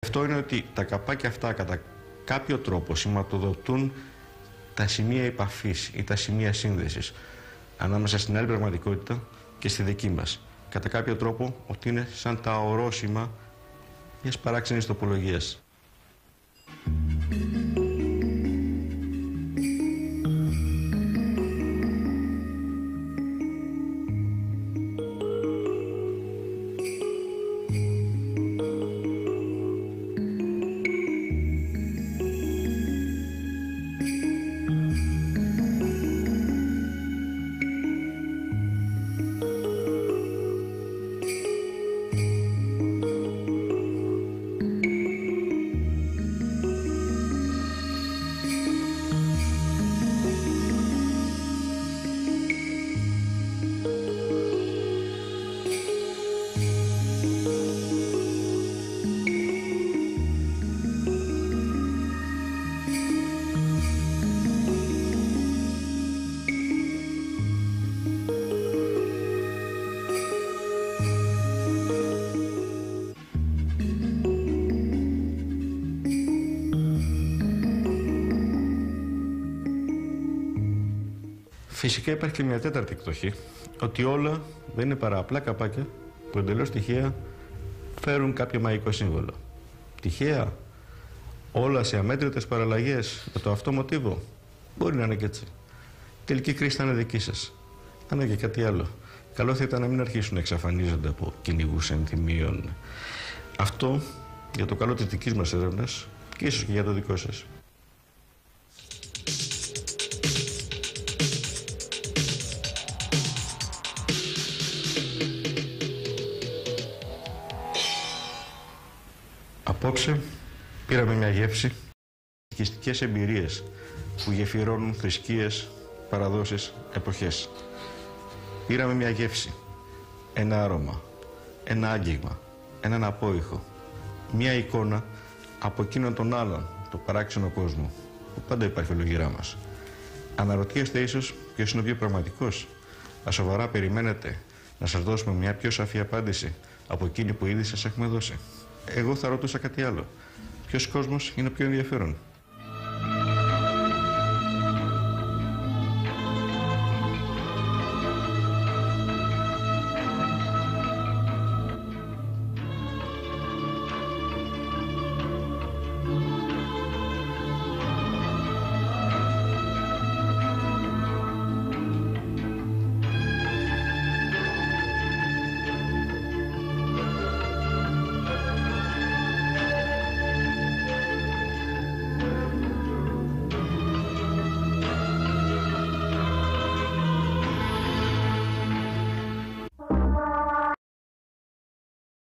Αυτό είναι ότι τα καπάκια αυτά κατά κάποιο τρόπο σηματοδοτούν τα σημεία επαφής ή τα σημεία σύνδεσης ανάμεσα στην άλλη πραγματικότητα και στη δική μας. Κατά κάποιο τρόπο ότι είναι σαν τα ορόσημα μιας παράξενης τοπολογίας. Φυσικά υπάρχει και μια τέταρτη εκδοχή, ότι όλα δεν είναι παρά απλά καπάκια που εντελώς τυχαία φέρουν κάποιο μαγικό σύμβολο. Τυχαία, όλα σε αμέτρητες παραλλαγές με το αυτό μοτίβο. Μπορεί να είναι και έτσι. Τελική κρίση θα είναι δική σας. Αν είναι και κάτι άλλο. Καλό θα ήταν να μην αρχίσουν να εξαφανίζονται από κυνηγούς ενθυμίων. Αυτό για το καλό της δικής μας έρευνας και ίσως και για το δικό σας. Απόψε πήραμε μια γεύση, οικιστικές εμπειρίες που γεφυρώνουν θρησκείες, παραδόσεις, εποχές. Πήραμε μια γεύση, ένα άρωμα, ένα άγγιγμα, έναν απόϊχο, μια εικόνα από εκείνον τον άλλον, το παράξενο κόσμο, που πάντα υπάρχει ολογυρά μας. Αναρωτιέστε ίσως ποιος είναι ο πιο πραγματικός. Σοβαρά περιμένετε να σας δώσουμε μια πιο σαφή απάντηση από εκείνη που ήδη σας έχουμε δώσει. Εγώ θα ρωτούσα κάτι άλλο. Ποιος κόσμος είναι πιο ενδιαφέρον?